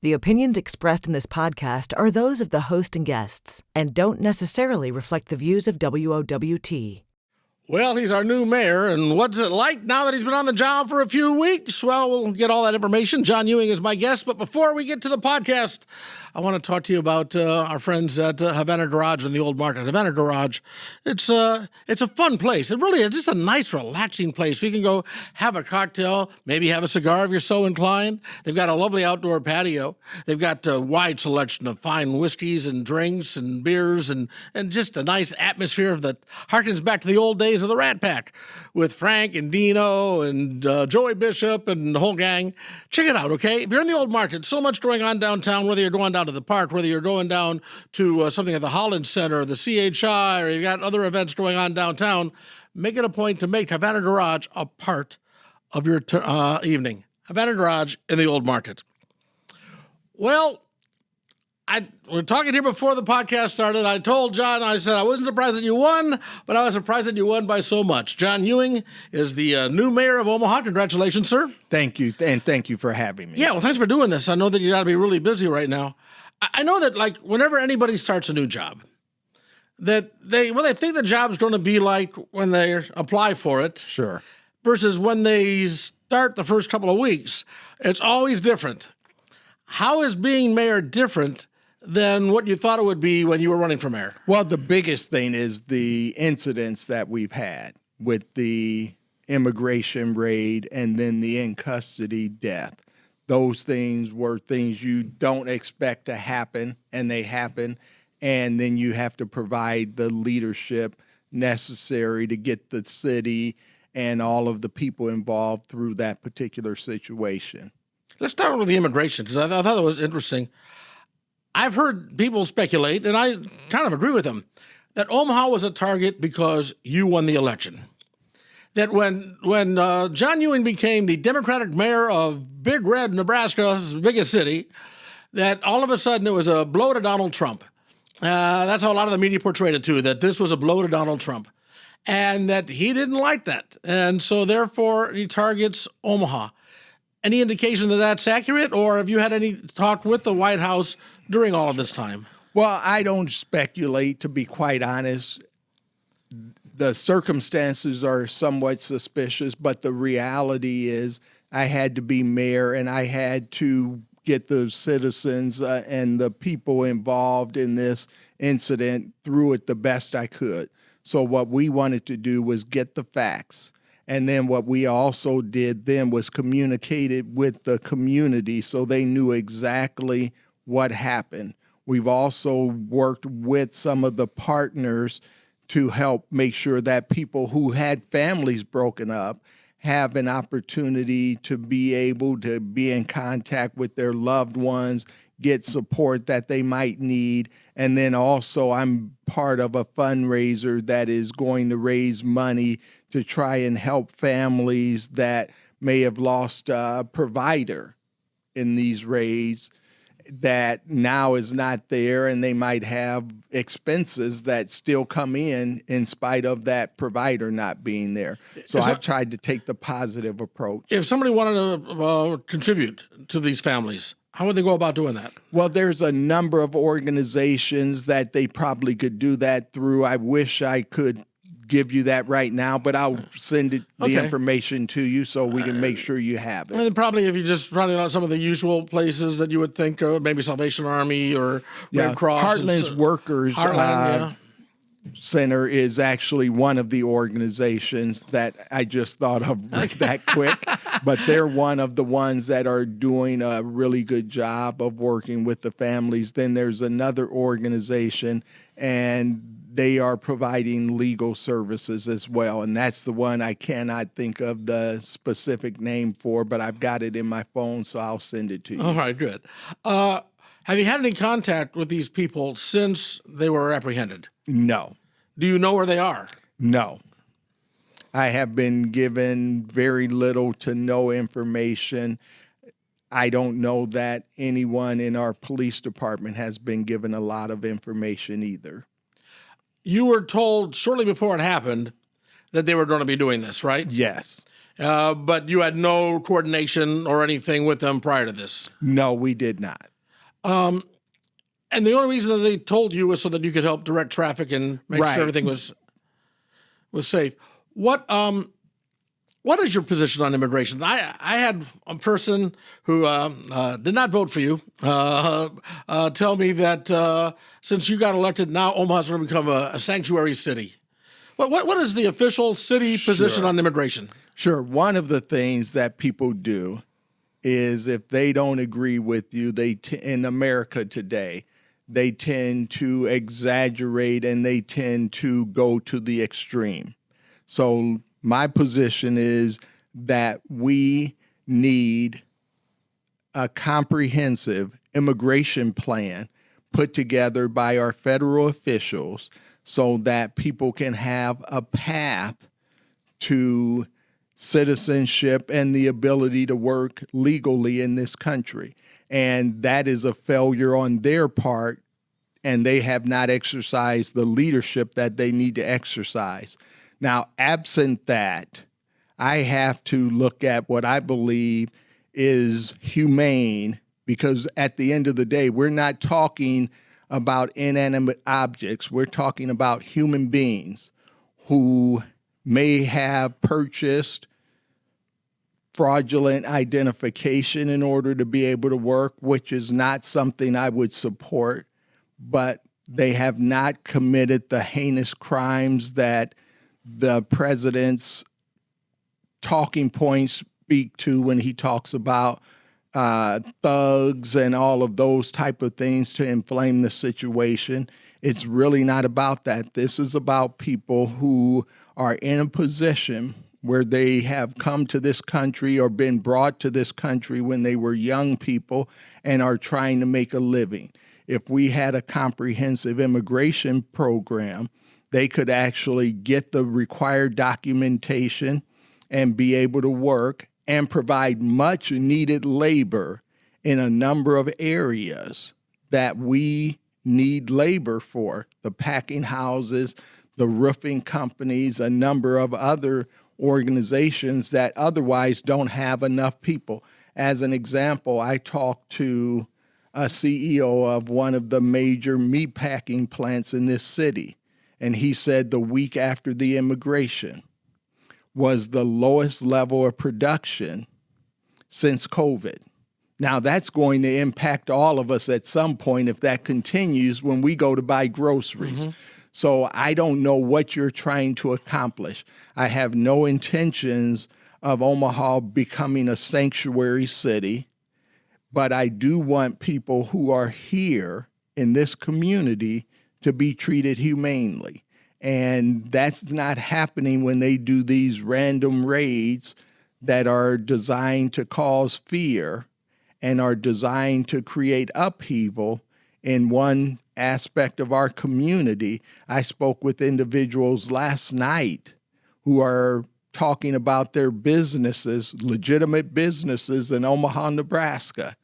The opinions expressed in this podcast are those of the host and guests and don't necessarily reflect the views of WOWT. Well, he's our new mayor, and what's it like now that he's been on the job for a few weeks? Well, we'll get all that information. John Ewing is my guest, but before we get to the podcast, I want to talk to you about our friends at Havana Garage in the Old Market. Havana Garage, it's a fun place. It really is just a nice, relaxing place. We can go have a cocktail, maybe have a cigar if you're so inclined. They've got a lovely outdoor patio. They've got a wide selection of fine whiskeys and drinks and beers and just a nice atmosphere that harkens back to the old days of the Rat Pack with Frank and Dino and Joey Bishop and the whole gang. Check it out, okay? If you're in the Old Market, so much going on downtown, whether you're going down to the park, whether you're going down to something at the Holland Center or the CHI, or you've got other events going on downtown, make it a point to make Havana Garage a part of your evening. Havana Garage in the Old Market. Well, we were talking here before the podcast started. I told John, I said, I wasn't surprised that you won, but I was surprised that you won by so much. John Ewing is the new mayor of Omaha. Congratulations, sir. Thank you, and thank you for having me. Yeah, well, thanks for doing this. I know that you got to be really busy right now. I know that, like, whenever anybody starts a new job, that they think the job's going to be like when they apply for it. Sure. Versus when they start the first couple of weeks. It's always different. How is being mayor different than what you thought it would be when you were running for mayor? Well, the biggest thing is the incidents that we've had with the immigration raid and then the in-custody death. Those things were things you don't expect to happen, and they happen, and then you have to provide the leadership necessary to get the city and all of the people involved through that particular situation. Let's start with the immigration, because I thought it was interesting. I've heard people speculate, and I kind of agree with them, that Omaha was a target because you won the election. That when John Ewing became the Democratic mayor of Big Red, Nebraska's biggest city, that all of a sudden it was a blow to Donald Trump. That's how a lot of the media portrayed it too, that this was a blow to Donald Trump. And that he didn't like that. And so therefore he targets Omaha. Any indication that that's accurate, or have you had any talk with the White House during all of this time? Well, I don't speculate, to be quite honest. The circumstances are somewhat suspicious, but the reality is I had to be mayor, and I had to get the citizens and the people involved in this incident through it the best I could. So what we wanted to do was get the facts. And then what we also did then was communicated with the community so they knew exactly what happened. We've also worked with some of the partners to help make sure that people who had families broken up have an opportunity to be able to be in contact with their loved ones, get support that they might need. And then also I'm part of a fundraiser that is going to raise money to try and help families that may have lost a provider in these raids that now is not there, and they might have expenses that still come in spite of that provider not being there. So I've tried to take the positive approach. If somebody wanted to contribute to these families, how would they go about doing that? Well, there's a number of organizations that they probably could do that through. I wish I could give you that right now, but I'll send the information to you so we can make sure you have it. And probably if you just run it on some of the usual places that you would think of, maybe Salvation Army or Red Cross. Heartland's Workers Center is actually one of the organizations that I just thought of that quick, but they're one of the ones that are doing a really good job of working with the families. Then there's another organization, and they are providing legal services as well. And that's the one I cannot think of the specific name for, but I've got it in my phone, so I'll send it to you. All right, good. Have you had any contact with these people since they were apprehended? No. Do you know where they are? No. I have been given very little to no information. I don't know that anyone in our police department has been given a lot of information either. You were told shortly before it happened that they were going to be doing this, right? Yes. But you had no coordination or anything with them prior to this? No, we did not. And the only reason that they told you was so that you could help direct traffic and make Right. sure everything was safe. What is your position on immigration? I had a person who did not vote for you tell me that since you got elected, now Omaha's going to become a sanctuary city. What is the official city position on immigration? Sure. One of the things that people do is if they don't agree with you, in America today, they tend to exaggerate and they tend to go to the extreme. So my position is that we need a comprehensive immigration plan put together by our federal officials so that people can have a path to citizenship and the ability to work legally in this country. And that is a failure on their part, and they have not exercised the leadership that they need to exercise. Now, absent that, I have to look at what I believe is humane, because at the end of the day, we're not talking about inanimate objects. We're talking about human beings who may have purchased fraudulent identification in order to be able to work, which is not something I would support, but they have not committed the heinous crimes that the president's talking points speak to when he talks about thugs and all of those type of things to inflame the situation. It's really not about that. This is about people who are in a position where they have come to this country or been brought to this country when they were young people and are trying to make a living. If we had a comprehensive immigration program, they could actually get the required documentation and be able to work and provide much needed labor in a number of areas that we need labor for. The packing houses, the roofing companies, a number of other organizations that otherwise don't have enough people. As an example, I talked to a CEO of one of the major meatpacking plants in this city, and he said the week after the immigration was the lowest level of production since COVID. Now, that's going to impact all of us at some point if that continues when we go to buy groceries. Mm-hmm. So I don't know what you're trying to accomplish. I have no intentions of Omaha becoming a sanctuary city, but I do want people who are here in this community to be treated humanely. And that's not happening when they do these random raids that are designed to cause fear and are designed to create upheaval in one aspect of our community. I spoke with individuals last night who are talking about their businesses, legitimate businesses in Omaha, Nebraska,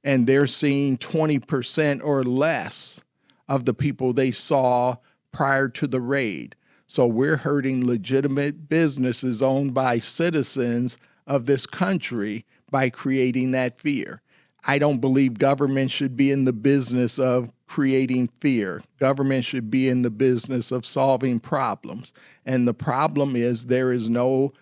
and they're seeing 20% or less of the people they saw prior to the raid. So we're hurting legitimate businesses owned by citizens of this country by creating that fear. I don't believe government should be in the business of creating fear. Government should be in the business of solving problems. And the problem is there is no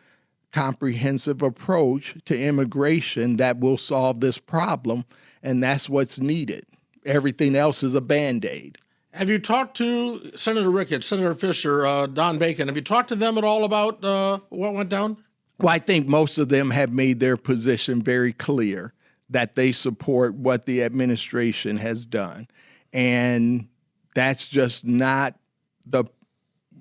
comprehensive approach to immigration that will solve this problem, and that's what's needed. Everything else is a Band-Aid. Have you talked to Senator Ricketts, Senator Fisher, Don Bacon? Have you talked to them at all about what went down? Well, I think most of them have made their position very clear that they support what the administration has done. And that's just not the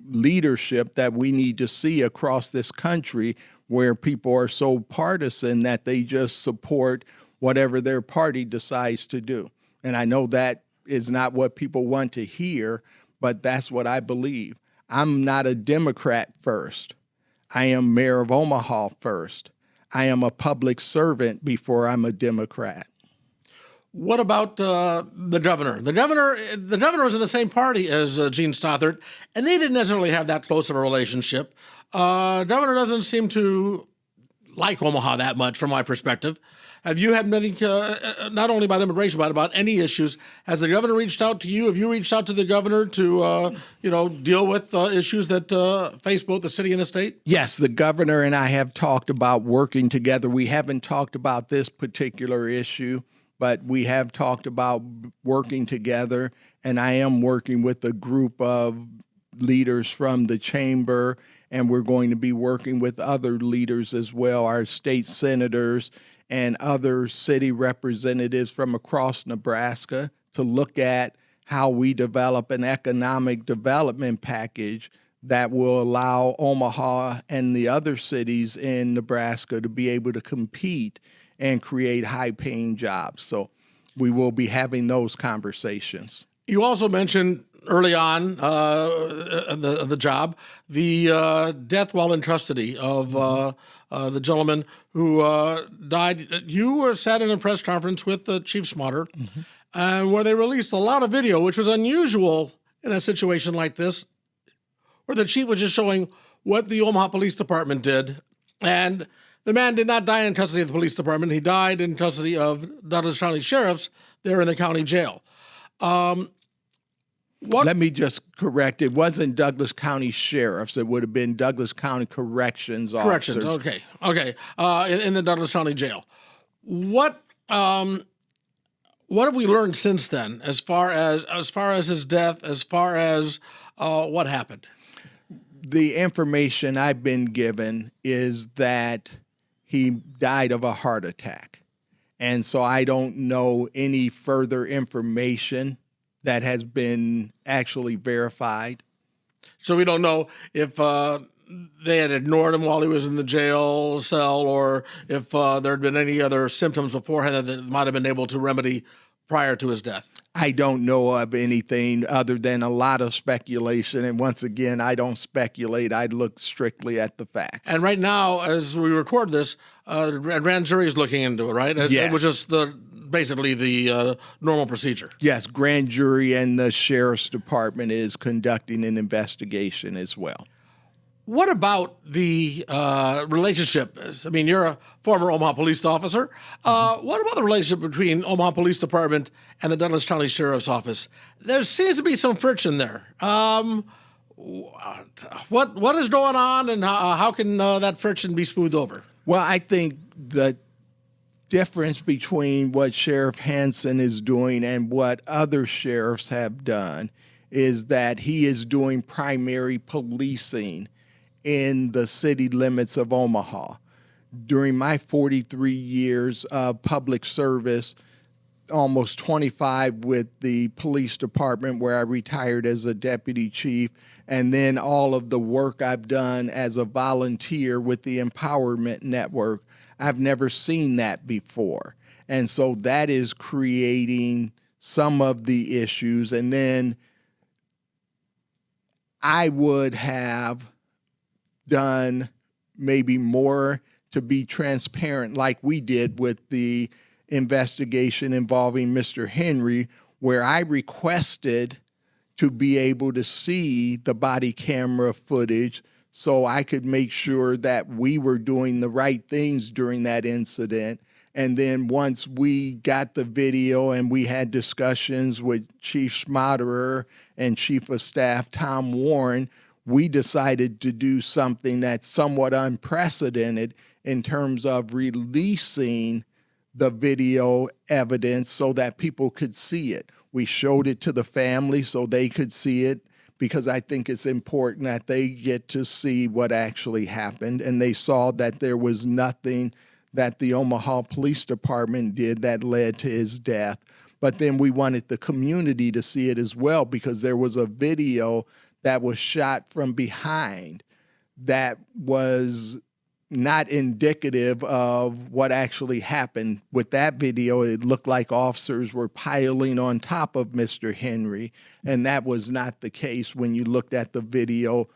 leadership that we need to see across this country, where people are so partisan that they just support whatever their party decides to do. And I know that is not what people want to hear, but that's what I believe. I'm not a Democrat first. I am mayor of Omaha first. I am a public servant before I'm a Democrat. What about the governor? The governor was in the same party as Gene Stothert, and they didn't necessarily have that close of a relationship. Governor doesn't seem to like Omaha that much, from my perspective. Have you had many, not only about immigration, but about any issues? Has the governor reached out to you? Have you reached out to the governor to, deal with issues that face both the city and the state? Yes, the governor and I have talked about working together. We haven't talked about this particular issue, but we have talked about working together, and I am working with a group of leaders from the chamber, and we're going to be working with other leaders as well, our state senators and other city representatives from across Nebraska, to look at how we develop an economic development package that will allow Omaha and the other cities in Nebraska to be able to compete and create high-paying jobs. So we will be having those conversations. You also mentioned early on the job, the death while in custody of the gentleman who died. You sat in a press conference with Chief Smotter, where they released a lot of video, which was unusual in a situation like this, where the chief was just showing what the Omaha Police Department did. And the man did not die in custody of the police department. He died in custody of Douglas County sheriffs there in the county jail. Let me just correct. It wasn't Douglas County sheriffs. It would have been Douglas County corrections officers. Okay. In the Douglas County jail. What have we learned since then, as far as his death, as far as what happened? The information I've been given is that he died of a heart attack. And so I don't know any further information that has been actually verified. So we don't know if they had ignored him while he was in the jail cell, or if there had been any other symptoms beforehand that might have been able to remedy prior to his death. I don't know of anything other than a lot of speculation. And once again, I don't speculate. I look strictly at the facts. And right now, as we record this, a grand jury is looking into it, right? Yes. Which is basically the normal procedure. Yes, grand jury and the sheriff's department is conducting an investigation as well. What about the relationship? I mean, you're a former Omaha police officer. What about the relationship between Omaha Police Department and the Douglas County Sheriff's Office? There seems to be some friction there. What is going on, and how can that friction be smoothed over? Well, I think the difference between what Sheriff Hansen is doing and what other sheriffs have done is that he is doing primary policing in the city limits of Omaha. During my 43 years of public service, almost 25 with the police department where I retired as a deputy chief, and then all of the work I've done as a volunteer with the Empowerment Network, I've never seen that before. And so that is creating some of the issues. And then I would have done maybe more to be transparent, like we did with the investigation involving Mr. Henry, where I requested to be able to see the body camera footage so I could make sure that we were doing the right things during that incident. And then once we got the video and we had discussions with Chief Schmaderer and Chief of Staff Tom Warren, we decided to do something that's somewhat unprecedented in terms of releasing the video evidence so that people could see it. We showed it to the family so they could see it, because I think it's important that they get to see what actually happened. And they saw that there was nothing that the Omaha Police Department did that led to his death. But then we wanted the community to see it as well, because there was a video that was shot from behind that was not indicative of what actually happened. With that video, it looked like officers were piling on top of Mr. Henry, and that was not the case when you looked at the video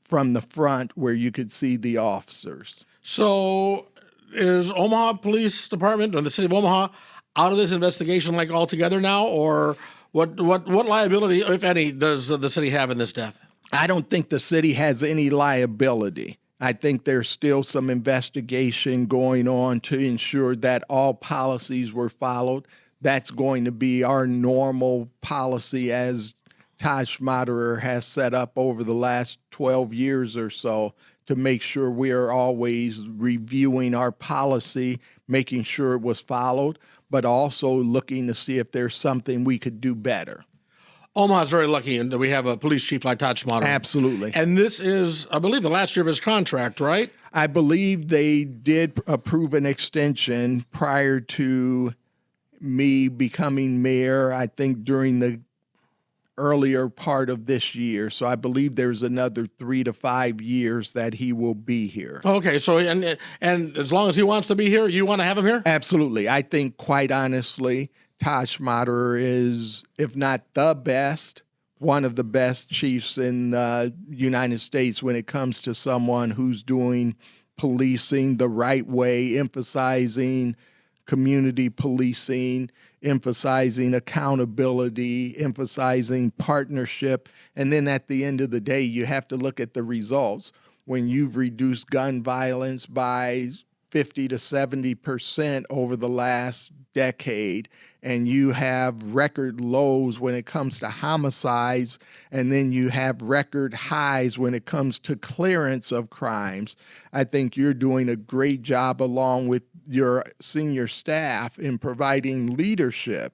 from the front where you could see the officers. So is Omaha Police Department or the city of Omaha out of this investigation like altogether now, or what liability, if any, does the city have in this death? I don't think the city has any liability. I think there's still some investigation going on to ensure that all policies were followed. That's going to be our normal policy as Todd Schmaderer has set up over the last 12 years or so to make sure we are always reviewing our policy, making sure it was followed, but also looking to see if there's something we could do better. Omaha's very lucky that we have a police chief like Todd Schmaderer. Absolutely. And this is, I believe, the last year of his contract, right? I believe they did approve an extension prior to me becoming mayor, I think during the earlier part of this year. So I believe there's another 3 to 5 years that he will be here. Okay, so and as long as he wants to be here, you want to have him here? Absolutely. I think, quite honestly, Todd Schmaderer is, if not the best, one of the best chiefs in the United States when it comes to someone who's doing policing the right way, emphasizing community policing, emphasizing accountability, emphasizing partnership. And then at the end of the day, you have to look at the results. When you've reduced gun violence by 50 to 70% over the last decade, and you have record lows when it comes to homicides, and then you have record highs when it comes to clearance of crimes, I think you're doing a great job along with your senior staff in providing leadership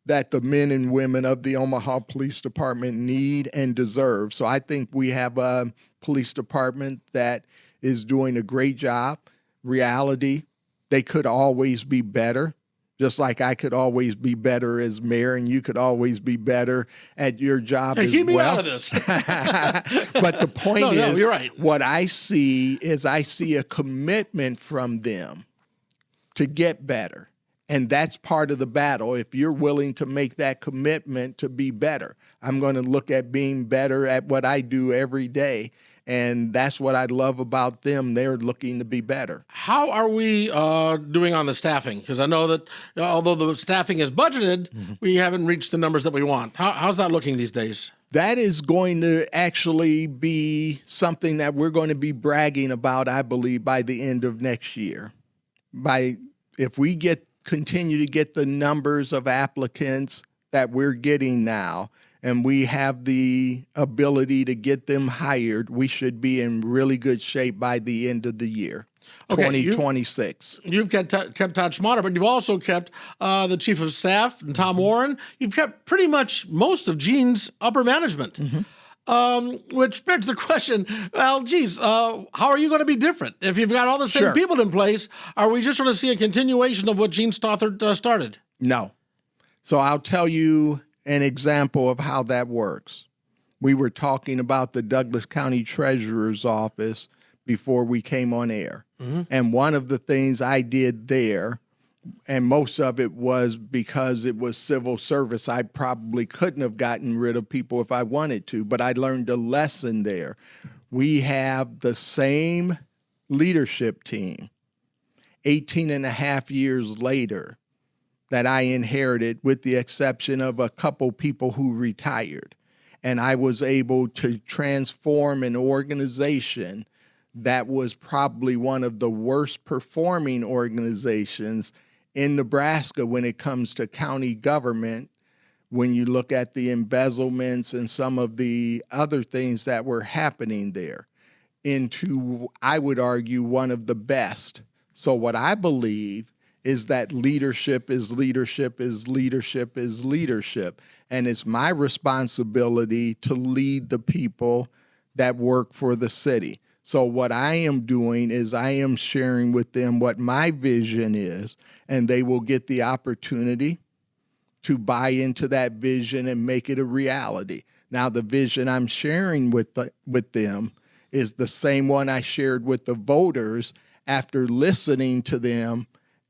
that the men and women of the Omaha Police Department need and deserve. So I think we have a police department that is doing a great job. Reality, they could always be better, just like I could always be better as mayor, and you could always be better at your job as well. Keep me out of this. But the point is, you're right. What I see is I see a commitment from them to get better. And that's part of the battle. If you're willing to make that commitment to be better, I'm going to look at being better at what I do every day. And that's what I love about them. They're looking to be better. How are we doing on the staffing? Because I know that although the staffing is budgeted, we haven't reached the numbers that we want. How's that looking these days? That is going to actually be something that we're going to be bragging about, I believe, by the end of next year. If we continue to get the numbers of applicants that we're getting now, and we have the ability to get them hired, we should be in really good shape by the end of the year, 2026. You've kept Todd Schmaderer, but you've also kept the chief of staff, and Tom Warren. You've kept pretty much most of Gene's upper management, which begs the question, well, geez, how are you going to be different? If you've got all the same people in place, are we just going to see a continuation of what Gene Stothert started? No. So I'll tell you an example of how that works. We were talking about the Douglas County Treasurer's Office before we came on air. And one of the things I did there, and most of it was because it was civil service, I probably couldn't have gotten rid of people if I wanted to, but I learned a lesson there. We have the same leadership team 18 and a half years later that I inherited, with the exception of a couple people who retired. And I was able to transform an organization that was probably one of the worst performing organizations in Nebraska when it comes to county government, when you look at the embezzlements and some of the other things that were happening there, into, I would argue, one of the best. So what I believe is that leadership is leadership is leadership is leadership. And it's my responsibility to lead the people that work for the city. So what I am doing is I am sharing with them what my vision is, and they will get the opportunity to buy into that vision and make it a reality. Now, the vision I'm sharing with them is the same one I shared with the voters after listening to them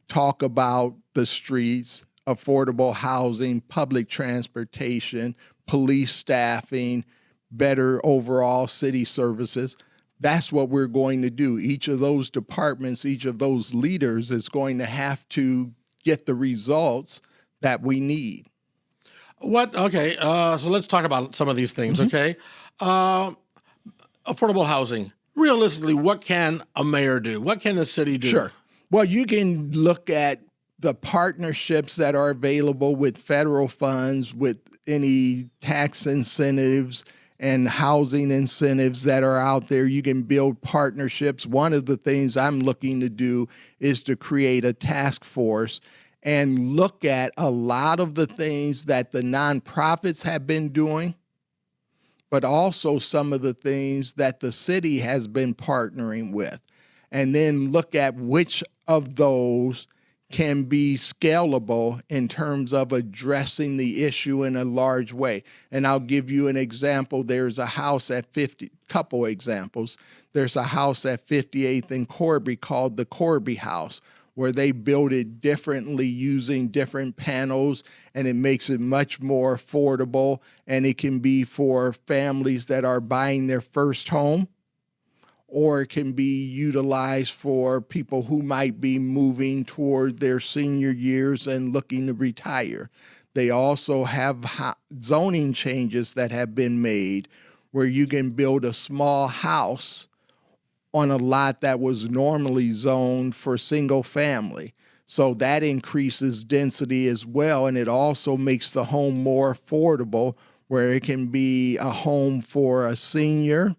talk about the streets, affordable housing, public transportation, police staffing, better overall city services. That's what we're going to do. Each of those departments, each of those leaders is going to have to get the results that we need. Okay, so let's talk about some of these things, okay? Affordable housing. realistically, what can a mayor do? What can the city do? Sure. Well, you can look at the partnerships that are available with federal funds, with any tax incentives and housing incentives that are out there. You can build partnerships. One of the things I'm looking to do is to create a task force and look at a lot of the things that the nonprofits have been doing, but also some of the things that the city has been partnering with, and then look at which of those can be scalable in terms of addressing the issue in a large way. And I'll give you an example. There's a house at couple examples. There's a house at 58th and Corby called the Corby House, where they build it differently using different panels, and it makes it much more affordable, and it can be for families that are buying their first home, or it can be utilized for people who might be moving toward their senior years and looking to retire. They also have zoning changes that have been made where you can build a small house on a lot that was normally zoned for single family. So that increases density as well, and it also makes the home more affordable, where it can be a home for a senior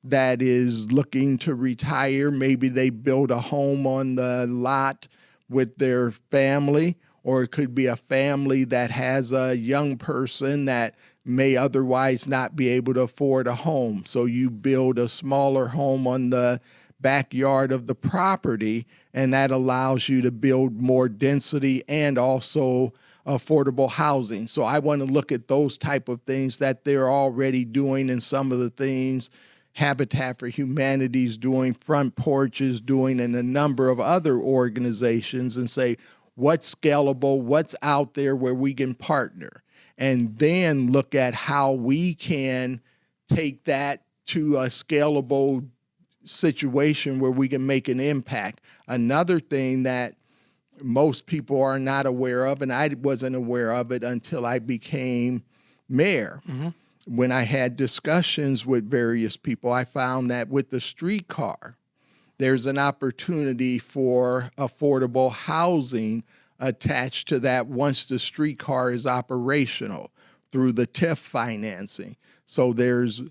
that is looking to retire. Maybe they build a home on the lot with their family, or it could be a family that has a young person that may otherwise not be able to afford a home. So you build a smaller home on the backyard of the property, and that allows you to build more density and also affordable housing. So I want to look at those type of things that they're already doing, and some of the things Habitat for Humanity is doing, Front Porch is doing, and a number of other organizations, and say, what's scalable, what's out there where we can partner, and then look at how we can take that to a scalable situation where we can make an impact. Another thing that most people are not aware of, and I wasn't aware of it until I became mayor. Mm-hmm. When I had discussions with various people, I found that with the streetcar, there's an opportunity for affordable housing attached to that once the streetcar is operational through the TIF financing. So there's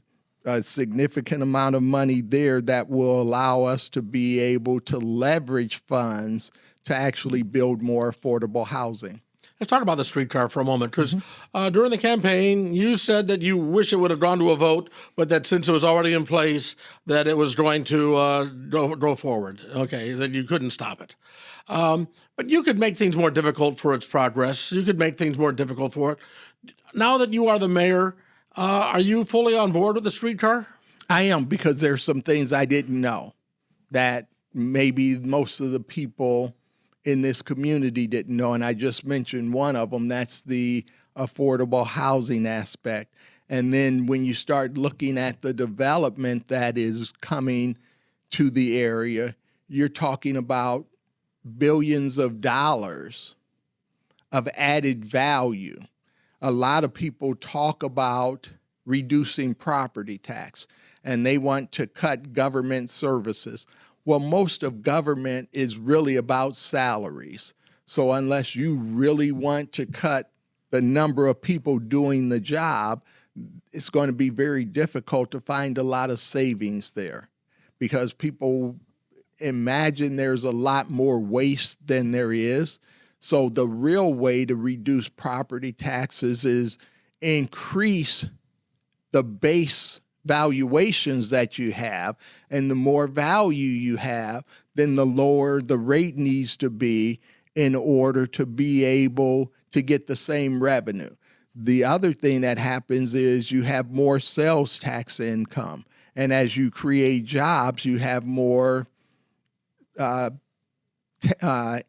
a significant amount of money there that will allow us to be able to leverage funds to actually build more affordable housing. Let's talk about the streetcar for a moment, because during the campaign, you said that you wish it would have gone to a vote, but that since it was already in place, that it was going to go forward. Okay, that you couldn't stop it. But you could make things more difficult for its progress. You could make things more difficult for it. Now that you are the mayor, are you fully on board with the streetcar? I am, because there's some things I didn't know that maybe most of the people in this community didn't know, and I just mentioned one of them. That's the affordable housing aspect. And then when you start looking at the development that is coming to the area, you're talking about billions of dollars of added value. A lot of people talk about reducing property tax, and they want to cut government services. Well, most of government is really about salaries. So unless you really want to cut the number of people doing the job, it's going to be very difficult to find a lot of savings there, because people imagine there's a lot more waste than there is. So the real way to reduce property taxes is increase the base valuations that you have, and the more value you have, then the lower the rate needs to be in order to be able to get the same revenue. The other thing that happens is you have more sales tax income, and as you create jobs, you have more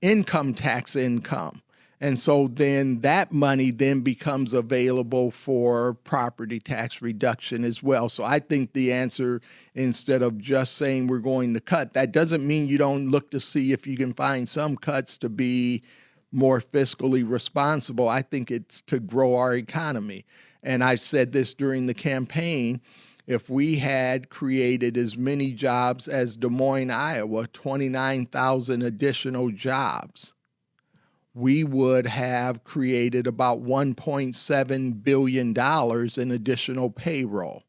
income tax income. And so then that money then becomes available for property tax reduction as well. So I think the answer, instead of just saying we're going to cut, that doesn't mean you don't look to see if you can find some cuts to be more fiscally responsible. I think it's to grow our economy. And I said this during the campaign, If we had created as many jobs as Des Moines, Iowa, 29,000 additional jobs, we would have created about $1.7 billion in additional payroll,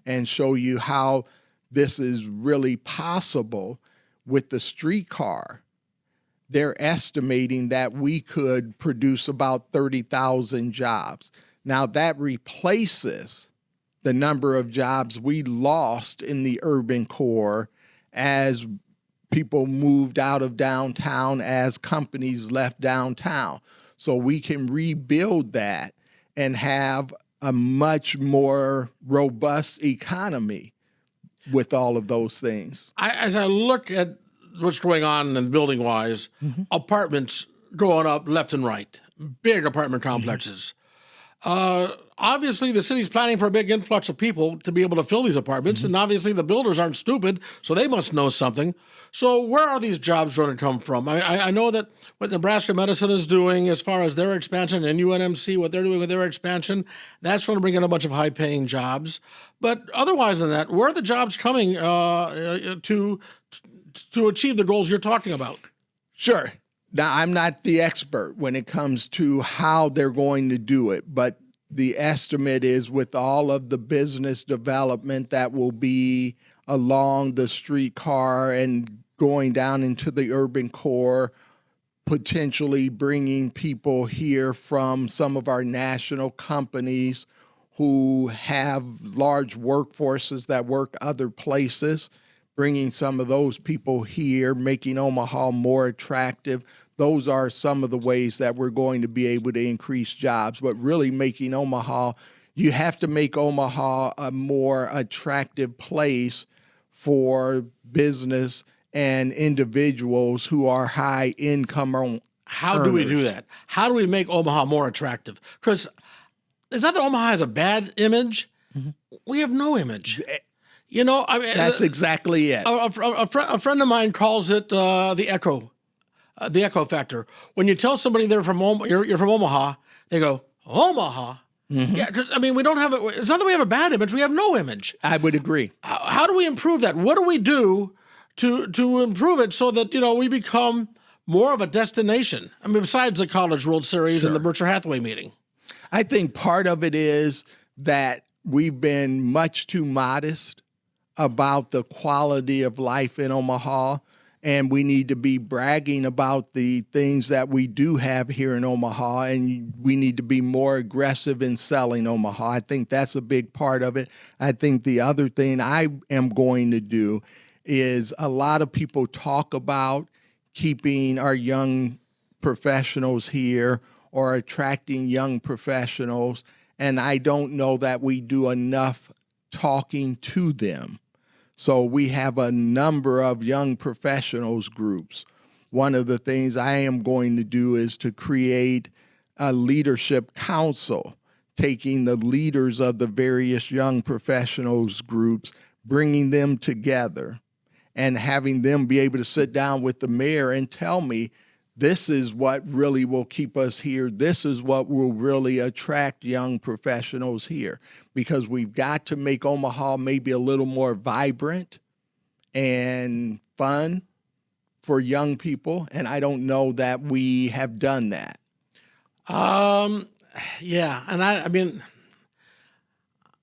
and show you how this is really possible with the streetcar. They're estimating that we could produce about 30,000 jobs. Now that replaces the number of jobs we lost in the urban core as people moved out of downtown, as companies left downtown. So we can rebuild that and have a much more robust economy with all of those things. As I look at what's going on in building wise, apartments going up left and right, big apartment complexes. Obviously, the city's planning for a big influx of people to be able to fill these apartments, and obviously the builders aren't stupid, so they must know something. So where are these jobs going to come from? I know that what Nebraska Medicine is doing as far as their expansion, and UNMC, what they're doing with their expansion, that's going to bring in a bunch of high-paying jobs. But otherwise than that, where are the jobs coming to achieve the goals you're talking about? Sure. Now, I'm not the expert when it comes to how they're going to do it, but the estimate is with all of the business development that will be along the streetcar and going down into the urban core, potentially bringing people here from some of our national companies who have large workforces that work other places, bringing some of those people here, making Omaha more attractive. Those are some of the ways that we're going to be able to increase jobs, but really making Omaha, you have to make Omaha a more attractive place for business and individuals who are high income earners. How do we do that? How do we make Omaha more attractive? Because it's not that Omaha has a bad image. We have no image. You know, I mean, that's exactly it. A friend of mine calls it the echo factor. When you tell somebody they're from you're from Omaha, they go, Omaha? Yeah, because I mean, we don't have it. It's not that we have a bad image; we have no image. I would agree. How do we improve that? What do we do to improve it so that we become more of a destination? I mean, besides the College World Series and the Berkshire Hathaway meeting, I think part of it is that we've been much too modest about the quality of life in Omaha, and we need to be bragging about the things that we do have here in Omaha, and we need to be more aggressive in selling Omaha. I think that's a big part of it. I think the other thing I am going to do is a lot of people talk about keeping our young professionals here or attracting young professionals, and I don't know that we do enough talking to them. So we have a number of young professionals groups. One of the things I am going to do is to create a leadership council, taking the leaders of the various young professionals groups, bringing them together, and having them be able to sit down with the mayor and tell me, this is what really will keep us here. This is what will really attract young professionals here, because we've got to make Omaha maybe a little more vibrant and fun for young people. And I don't know that we have done that. Yeah. And I mean,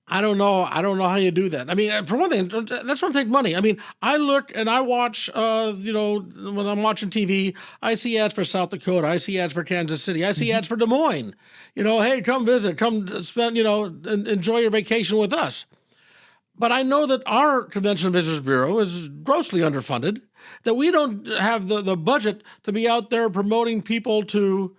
I don't know how you do that. I mean, for one thing, that's going to take money. I mean, I look and I watch, when I'm watching TV, I see ads for South Dakota. I see ads for Kansas City. I see ads for Des Moines. Hey, come visit, come spend, enjoy your vacation with us. But I know that our Convention and Visitors Bureau is grossly underfunded, that we don't have the budget to be out there promoting people to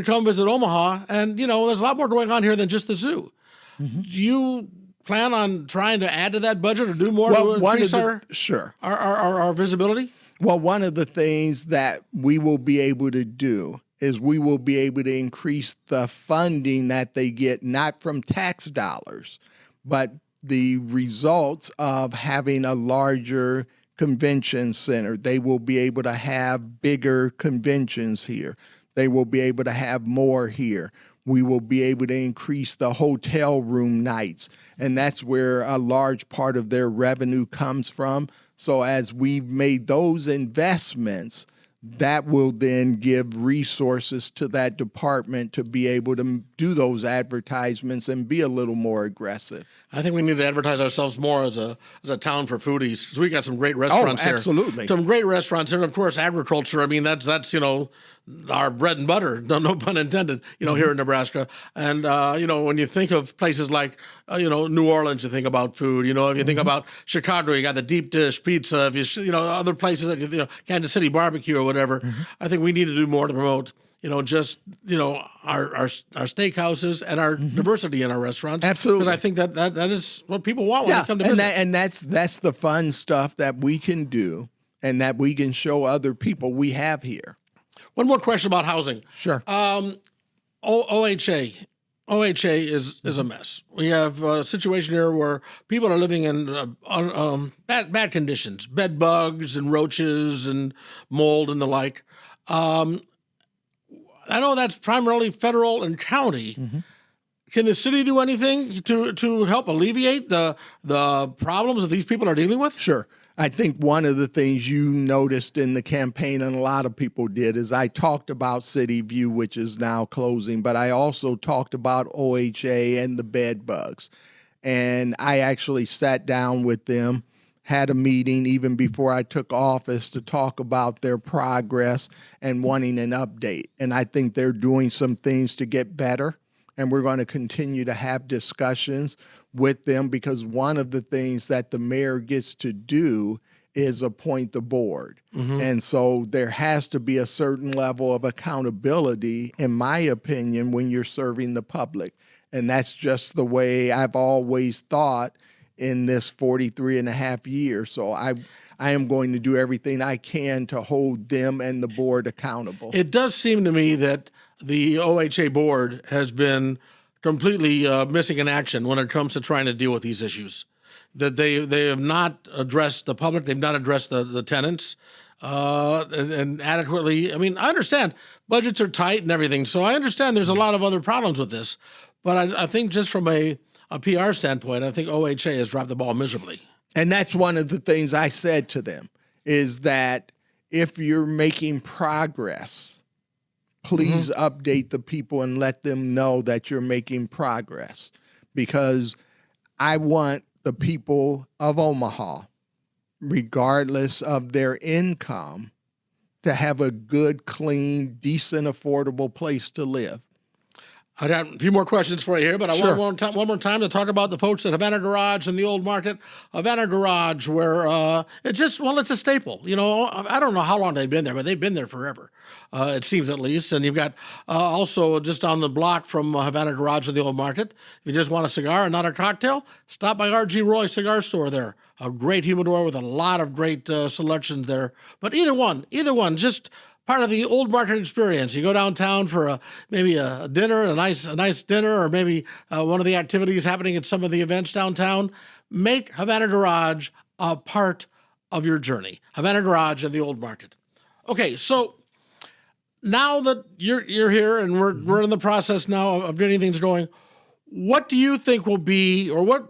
come visit Omaha. And, there's a lot more going on here than just the zoo. Do you plan on trying to add to that budget or do more to increase our visibility? Well, one of the things that we will be able to do is we will be able to increase the funding that they get, not from tax dollars, but the results of having a larger convention center. They will be able to have bigger conventions here. They will be able to have more here. We will be able to increase the hotel room nights, and that's where a large part of their revenue comes from. So as we've made those investments, that will then give resources to that department to be able to do those advertisements and be a little more aggressive. I think we need to advertise ourselves more as a town for foodies, because we got some great restaurants here. Absolutely. Some great restaurants here, and of course agriculture. I mean, that's our bread and butter. No pun intended. Here in Nebraska, and when you think of places like New Orleans, you think about food. If you think about Chicago, you got the deep dish pizza. If you other places like Kansas City barbecue or whatever. I think we need to do more to promote our steakhouses and our diversity in our restaurants. Absolutely. Because I think that is what people want when they come to visit. And that's the fun stuff that we can do and that we can show other people we have here. One more question about housing. Sure. OHA is a mess. We have a situation here where people are living in bad conditions, bed bugs and roaches and mold and the like. I know that's primarily federal and county. Can the city do anything to help alleviate the problems that these people are dealing with? Sure. I think one of the things you noticed in the campaign, and a lot of people did, is I talked about City View, which is now closing, but I also talked about OHA and the bed bugs. And I actually sat down with them, had a meeting even before I took office to talk about their progress and wanting an update. And I think they're doing some things to get better. And we're going to continue to have discussions with them, because one of the things that the mayor gets to do is appoint the board. And so there has to be a certain level of accountability, in my opinion, when you're serving the public. And that's just the way I've always thought in this 43 and a half years. So I am going to do everything I can to hold them and the board accountable. It does seem to me that the OHA board has been completely missing in action when it comes to trying to deal with these issues. That they have not addressed the public, they've not addressed the tenants and adequately. I mean, I understand budgets are tight and everything, so I understand there's a lot of other problems with this. But I think just from a PR standpoint, I think OHA has dropped the ball miserably. And that's one of the things I said to them, is that if you're making progress, please update the people and let them know that you're making progress, because I want the people of Omaha, regardless of their income, to have a good, clean, decent, affordable place to live. I got a few more questions for you here, but I Sure. want one more time to talk about the folks at Havana Garage and the Old Market. Havana Garage, where it's a staple. I don't know how long they've been there, but they've been there forever. It seems, at least. And you've got also just on the block from Havana Garage and the Old Market. If you just want a cigar and not a cocktail, stop by R.G. Roy Cigar Store there. A great humidor with a lot of great selections there. But either one, just part of the Old Market experience. You go downtown for maybe a dinner, a nice dinner, or maybe one of the activities happening at some of the events downtown. Make Havana Garage a part of your journey. Havana Garage and the Old Market. Okay, so now that you're here and we're in the process now of getting things going, what do you think will be, or what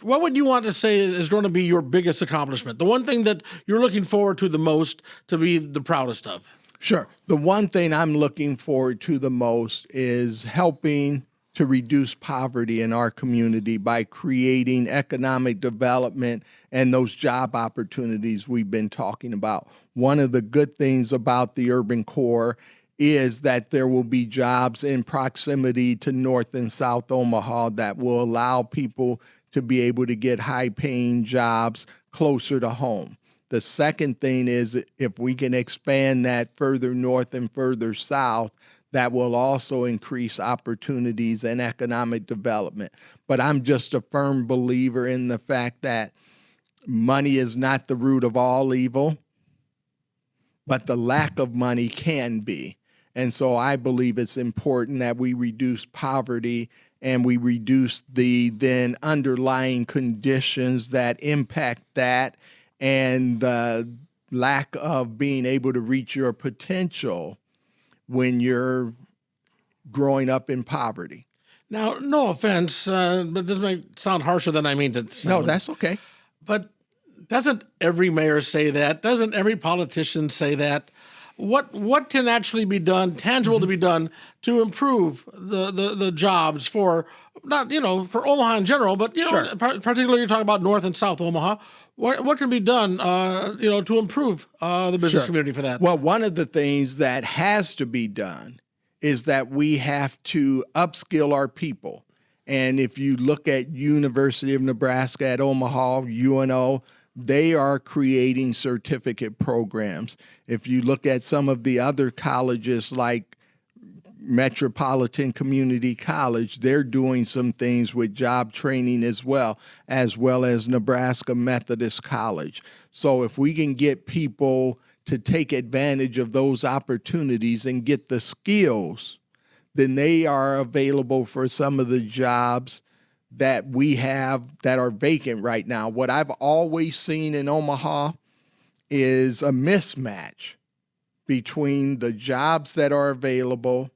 would you want to say is going to be your biggest accomplishment? The one thing that you're looking forward to the most, to be the proudest of? Sure. The one thing I'm looking forward to the most is helping to reduce poverty in our community by creating economic development and those job opportunities we've been talking about. One of the good things about the urban core is that there will be jobs in proximity to North and South Omaha that will allow people to be able to get high-paying jobs closer to home. The second thing is, if we can expand that further north and further south, that will also increase opportunities and economic development. But I'm just a firm believer in the fact that money is not the root of all evil, but the lack of money can be. And so I believe it's important that we reduce poverty and we reduce the then underlying conditions that impact that, and the lack of being able to reach your potential when you're growing up in poverty. Now, no offense, but this might sound harsher than I mean to sound. No, that's okay. But doesn't every mayor say that? Doesn't every politician say that? What can actually be done, tangible to be done, to improve the jobs for not for Omaha in general, but particularly you're talking about North and South Omaha. What can be done to improve the business community for that? Well, one of the things that has to be done is that we have to upskill our people. And if you look at University of Nebraska at Omaha, UNO, they are creating certificate programs. If you look at some of the other colleges like Metropolitan Community College, they're doing some things with job training as well as Nebraska Methodist College. So if we can get people to take advantage of those opportunities and get the skills, then they are available for some of the jobs that we have that are vacant right now. What I've always seen in Omaha is a mismatch between the jobs that are available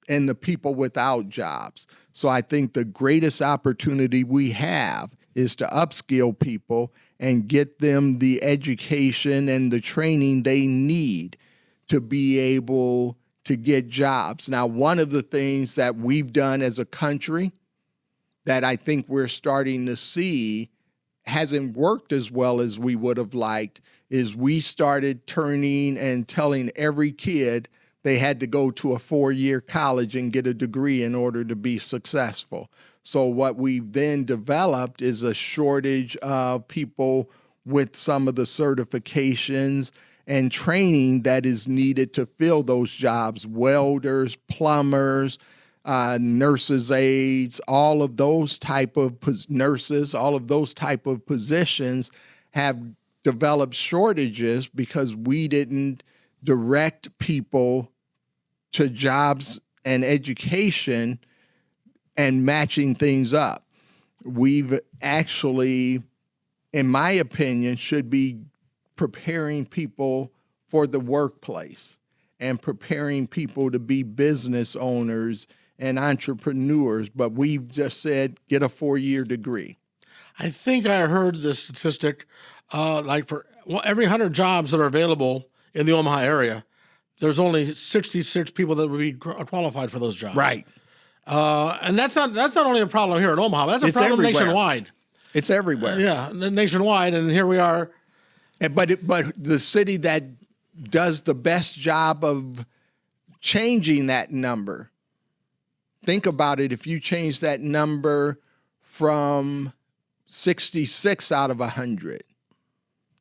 and the people without jobs. So I think the greatest opportunity we have is to upskill people and get them the education and the training they need to be able to get jobs. Now, one of the things that we've done as a country that I think we're starting to see hasn't worked as well as we would have liked is we started turning and telling every kid they had to go to a 4-year college and get a degree in order to be successful. So what we've then developed is a shortage of people with some of the certifications and training that is needed to fill those jobs: welders, plumbers, nurses' aides, all of those type of nurses, all of those type of positions have developed shortages because we didn't direct people to jobs and education and matching things up. We've actually, in my opinion, should be preparing people for the workplace and preparing people to be business owners and entrepreneurs, but we've just said, get a 4-year degree. I think I heard the statistic, like for every 100 jobs that are available in the Omaha area, there's only 66 people that would be qualified for those jobs. Right. And that's not only a problem here in Omaha. That's a problem nationwide. It's everywhere. Yeah, nationwide, and here we are. But the city that does the best job of changing that number, think about it, if you change that number from 66 out of 100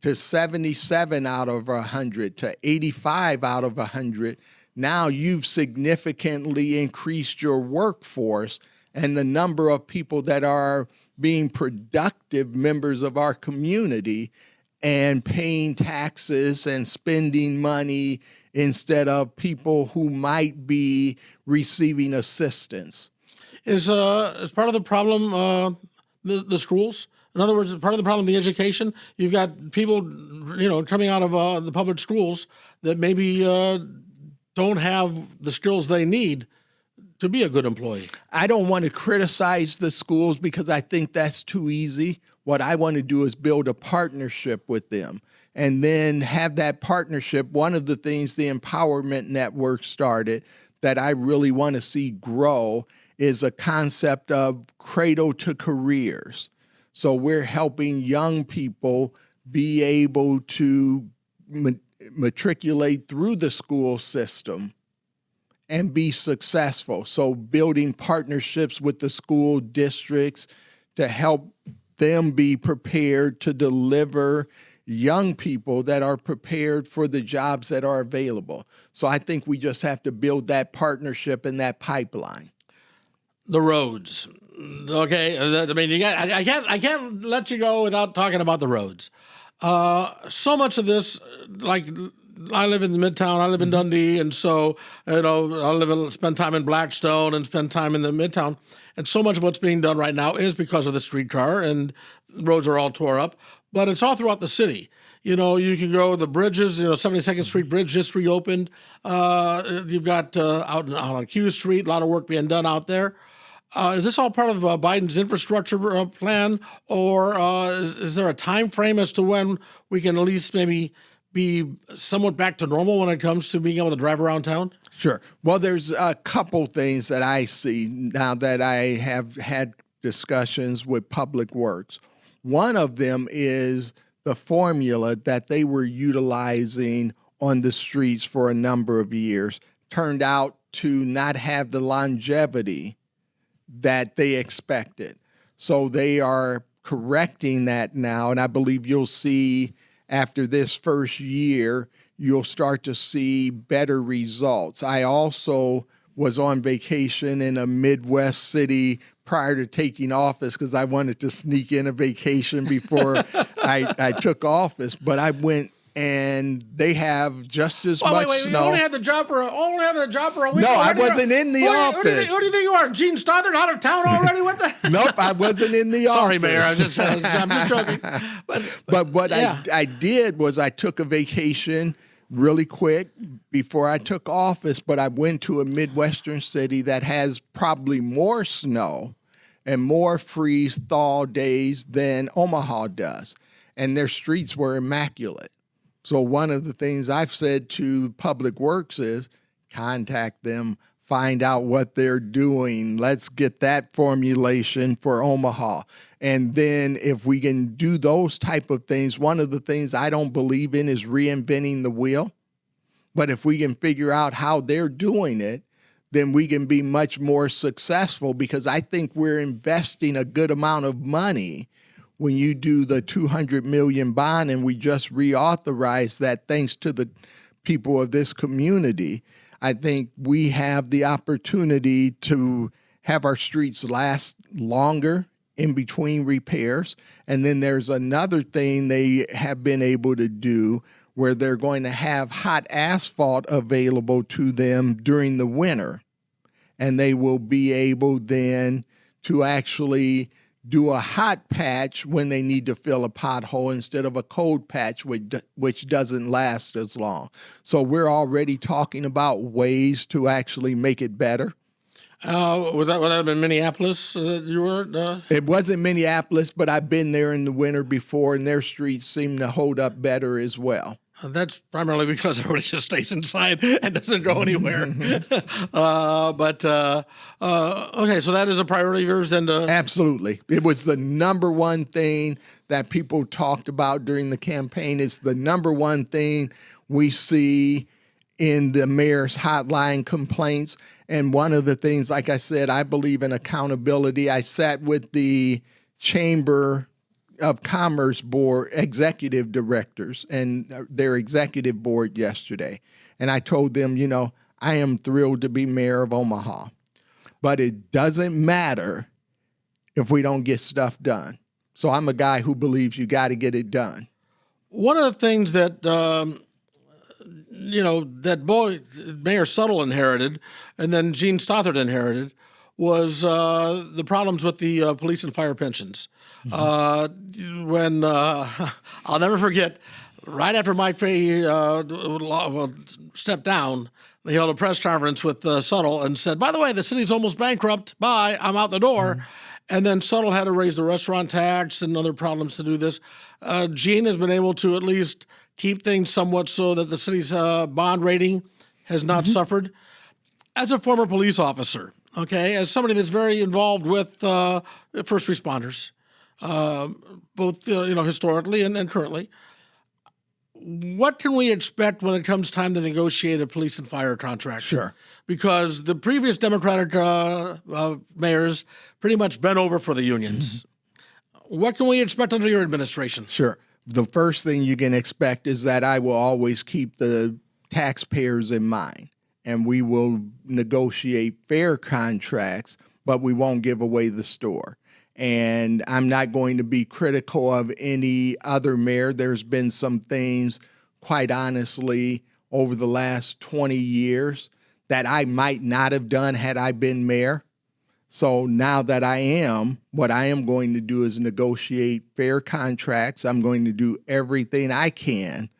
to 77 out of 100 to 85 out of 100, now you've significantly increased your workforce and the number of people that are being productive members of our community and paying taxes and spending money instead of people who might be receiving assistance. Is part of the problem the schools? In other words, part of the problem the education. You've got people, coming out of the public schools that maybe don't have the skills they need to be a good employee. I don't want to criticize the schools because I think that's too easy. What I want to do is build a partnership with them and then have that partnership. One of the things the Empowerment Network started that I really want to see grow is a concept of cradle to careers. So we're helping young people be able to matriculate through the school system and be successful. So building partnerships with the school districts to help them be prepared to deliver young people that are prepared for the jobs that are available. So I think we just have to build that partnership and that pipeline. The roads. Okay, I mean, I can't let you go without talking about the roads. So much of this, like, I live in the Midtown, I live in Dundee, and so, spend time in Blackstone and spend time in the Midtown. And so much of what's being done right now is because of the streetcar, and roads are all tore up. But it's all throughout the city. You can go the bridges. 72nd Street Bridge just reopened. You've got out on Q Street, a lot of work being done out there. Is this all part of Biden's infrastructure plan, or is there a time frame as to when we can at least maybe be somewhat back to normal when it comes to being able to drive around town? Sure. Well, there's a couple things that I see now that I have had discussions with Public Works. One of them is the formula that they were utilizing on the streets for a number of years turned out to not have the longevity that they expected. So they are correcting that now, and I believe you'll see after this first year, you'll start to see better results. I also was on vacation in a Midwest city prior to taking office because I wanted to sneak in a vacation before I took office. But I went, and they have just as much wait, snow. You only had the job for a week? No, I wasn't in the office. Who do you think you are, Gene Stothard, out of town already? What the? Nope, I wasn't in the office. Sorry, Mayor. I'm just joking. But what I did was I took a vacation really quick before I took office, but I went to a Midwestern city that has probably more snow and more freeze-thaw days than Omaha does. And their streets were immaculate. So one of the things I've said to Public Works is contact them, find out what they're doing. Let's get that formulation for Omaha. And then if we can do those type of things, one of the things I don't believe in is reinventing the wheel. But if we can figure out how they're doing it, then we can be much more successful, because I think we're investing a good amount of money when you do the $200 million bond, and we just reauthorized that thanks to the people of this community. I think we have the opportunity to have our streets last longer in between repairs. And then there's another thing they have been able to do where they're going to have hot asphalt available to them during the winter. And they will be able then to actually do a hot patch when they need to fill a pothole instead of a cold patch, which doesn't last as long. So we're already talking about ways to actually make it better. Would that have been Minneapolis you were? It wasn't Minneapolis, but I've been there in the winter before, and their streets seem to hold up better as well. That's primarily because everybody just stays inside and doesn't go anywhere. Okay, so that is a priority of yours then? Absolutely. It was the number one thing that people talked about during the campaign. It's the number one thing we see in the mayor's hotline complaints. And one of the things, like I said, I believe in accountability. I sat with the Chamber of Commerce Board executive directors and their executive board yesterday. And I told them, I am thrilled to be mayor of Omaha, but it doesn't matter if we don't get stuff done. So I'm a guy who believes you got to get it done. One of the things that, that boy, Mayor Suttle inherited and then Gene Stothard inherited was the problems with the police and fire pensions. When I'll never forget, right after Mike Fahey stepped down, they held a press conference with Suttle and said, by the way, the city's almost bankrupt. Bye, I'm out the door. And then Suttle had to raise the restaurant tax and other problems to do this. Gene has been able to at least keep things somewhat so that the city's bond rating has not suffered. As a former police officer, okay, as somebody that's very involved with first responders, both historically and currently, what can we expect when it comes time to negotiate a police and fire contract? Sure. Because the previous Democratic mayors pretty much bent over for the unions. What can we expect under your administration? Sure. The first thing you can expect is that I will always keep the taxpayers in mind, and we will negotiate fair contracts, but we won't give away the store. And I'm not going to be critical of any other mayor. There's been some things, quite honestly, over the last 20 years that I might not have done had I been mayor. So now that what I am going to do is negotiate fair contracts. I'm going to do everything I can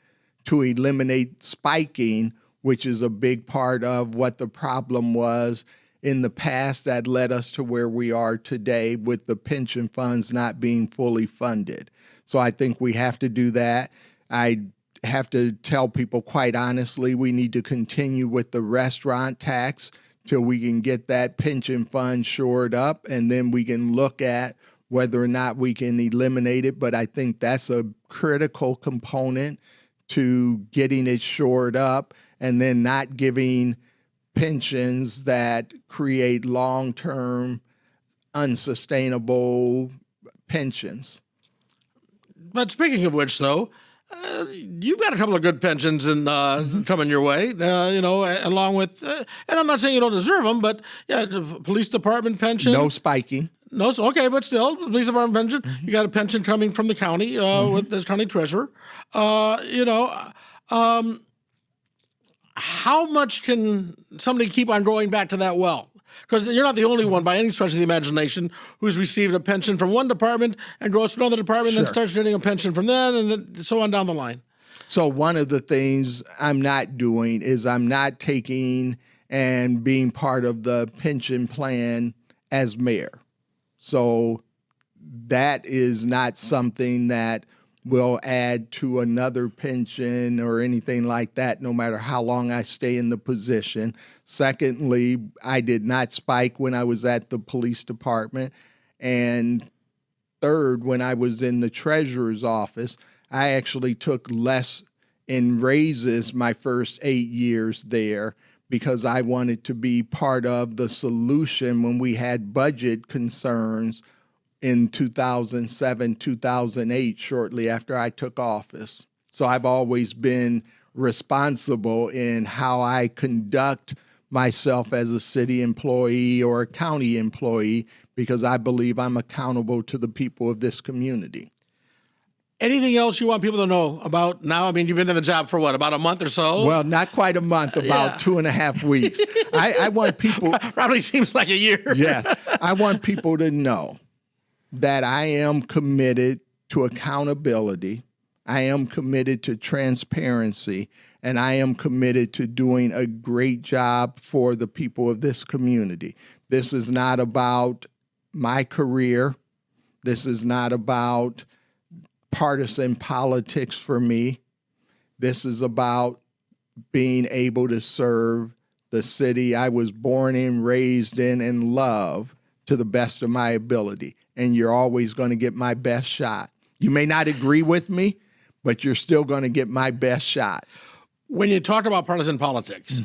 to eliminate spiking, which is a big part of what the problem was in the past that led us to where we are today with the pension funds not being fully funded. So I think we have to do that. I have to tell people quite honestly, we need to continue with the restaurant tax till we can get that pension fund shored up, and then we can look at whether or not we can eliminate it. But I think that's a critical component to getting it shored up, and then not giving pensions that create long-term unsustainable pensions. But speaking of which, though, you've got a couple of good pensions coming your way, along with, and I'm not saying you don't deserve them, but yeah, the police department pension. No spiking. No, okay, but still, police department pension. You got a pension coming from the county with the county treasurer. How much can somebody keep on going back to that well? Because you're not the only one by any stretch of the imagination who's received a pension from one department and goes to another department and then starts getting a pension from then and then so on down the line. So one of the things I'm not doing is I'm not taking and being part of the pension plan as mayor. So that is not something that will add to another pension or anything like that, no matter how long I stay in the position. Secondly, I did not spike when I was at the police department. And third, when I was in the treasurer's office, I actually took less in raises my first 8 years there because I wanted to be part of the solution when we had budget concerns in 2007, 2008, shortly after I took office. So I've always been responsible in how I conduct myself as a city employee or a county employee because I believe I'm accountable to the people of this community. Anything else you want people to know about now? I mean, you've been in the job for what, about a month or so? Well, not quite a month, about 2.5 weeks. I want people... Probably seems like a year. Yes. I want people to know that I am committed to accountability, I am committed to transparency, and I am committed to doing a great job for the people of this community. This is not about my career. This is not about partisan politics for me. This is about being able to serve the city I was born in, raised in, and love to the best of my ability. And you're always going to get my best shot. You may not agree with me, but you're still going to get my best shot. When you talk about partisan politics,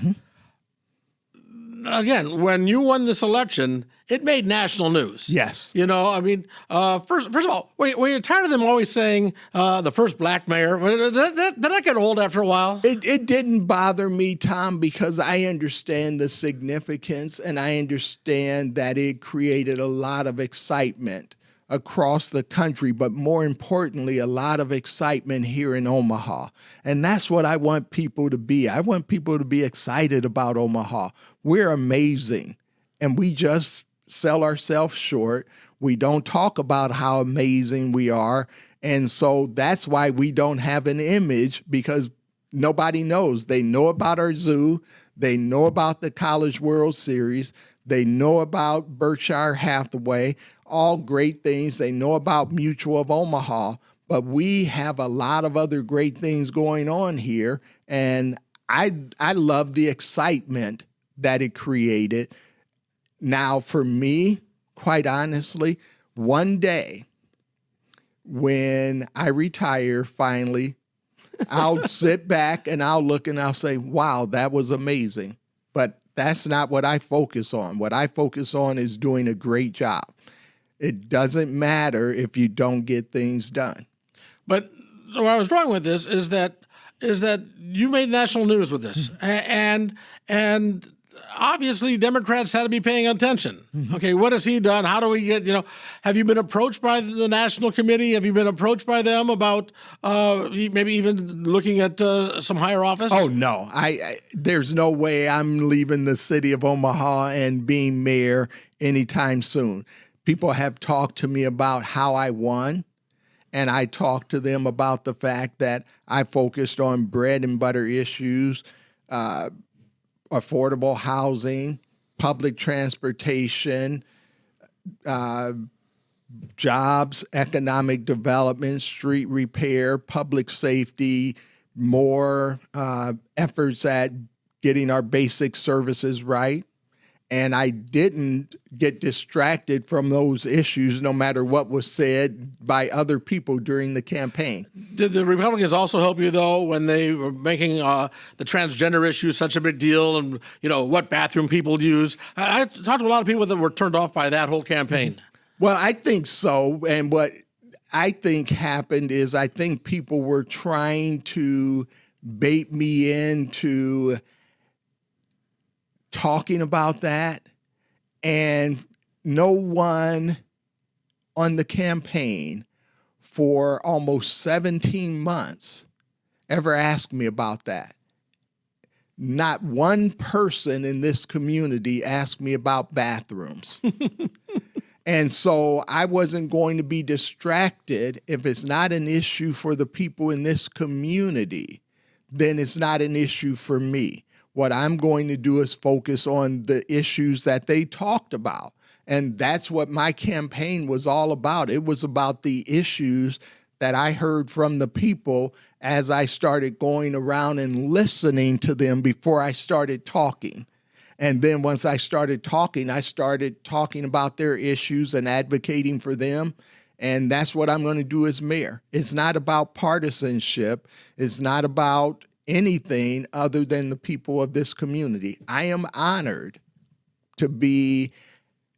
again, when you won this election, it made national news. Yes. You know, I mean, first of all, were you tired of them always saying the first black mayor? Did that get old after a while? It didn't bother me, Tom, because I understand the significance and I understand that it created a lot of excitement across the country, but more importantly, a lot of excitement here in Omaha. And that's what I want people to be. I want people to be excited about Omaha. We're amazing, and we just sell ourselves short. We don't talk about how amazing we are, and so that's why we don't have an image, because nobody knows. They know about our zoo. They know about the College World Series. They know about Berkshire Hathaway, all great things. They know about Mutual of Omaha, but we have a lot of other great things going on here, and I love the excitement that it created. Now, for me, quite honestly, one day when I retire finally, I'll sit back and I'll look and I'll say, wow, that was amazing. But that's not what I focus on. What I focus on is doing a great job. It doesn't matter if you don't get things done. But where I was going with this is that you made national news with this, and obviously Democrats had to be paying attention. Okay, what has he done? How do we get, have you been approached by the National Committee? Have you been approached by them about maybe even looking at some higher office? Oh, no. There's no way I'm leaving the city of Omaha and being mayor anytime soon. People have talked to me about how I won, and I talked to them about the fact that I focused on bread and butter issues, affordable housing, public transportation, jobs, economic development, street repair, public safety, more efforts at getting our basic services right. And I didn't get distracted from those issues, no matter what was said by other people during the campaign. Did the Republicans also help you, though, when they were making the transgender issue such a big deal, and what bathroom people use? I talked to a lot of people that were turned off by that whole campaign. Well, I think so. And what I think happened is I think people were trying to bait me into talking about that, and no one on the campaign for almost 17 months ever asked me about that. Not one person in this community asked me about bathrooms. And so I wasn't going to be distracted. If it's not an issue for the people in this community, then it's not an issue for me. What I'm going to do is focus on the issues that they talked about. And that's what my campaign was all about. It was about the issues that I heard from the people as I started going around and listening to them before I started talking. And then once I started talking about their issues and advocating for them. And that's what I'm going to do as mayor. It's not about partisanship. It's not about anything other than the people of this community. I am honored to be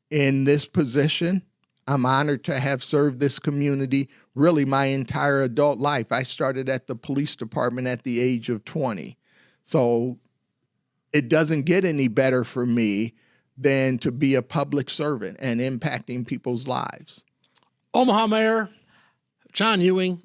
in this position. I'm honored to have served this community really my entire adult life. I started at the police department at the age of 20. So it doesn't get any better for me than to be a public servant and impacting people's lives. Omaha Mayor John Ewing,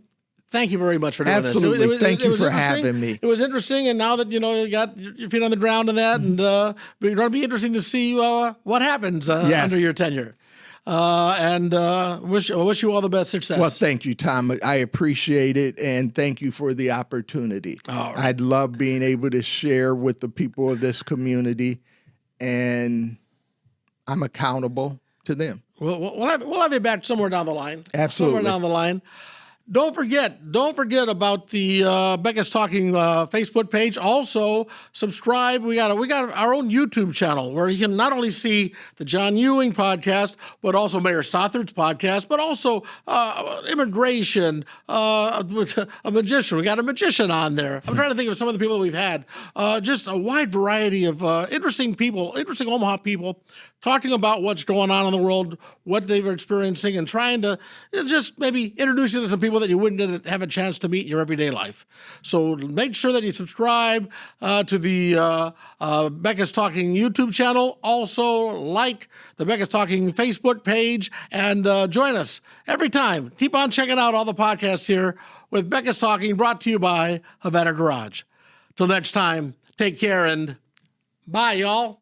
thank you very much for doing Absolutely. this. Thank you for having me. It was interesting, and now that you got your feet on the ground and that, and it's going to be interesting to see what happens under your tenure. And wish you all the best success. Well, thank you, Tom. I appreciate it, and thank you for the opportunity. All right. I'd love being able to share with the people of this community, and I'm accountable to them. We'll have you back somewhere down the line. Absolutely. Somewhere down the line. Don't forget about the Becca's Talking Facebook page. Also, subscribe. We got our own YouTube channel where you can not only see the John Ewing podcast, but also Mayor Stothard's podcast, but also immigration, a magician. We got a magician on there. I'm trying to think of some of the people that we've had. Just a wide variety of interesting Omaha people talking about what's going on in the world, what they were experiencing, and trying to just maybe introduce you to some people that you wouldn't have a chance to meet in your everyday life. So make sure that you subscribe to the Becca's Talking YouTube channel. Also, like the Becca's Talking Facebook page, and join us every time. Keep on checking out all the podcasts here with Becca's Talking, brought to you by Havana Garage. Till next time, take care and bye, y'all.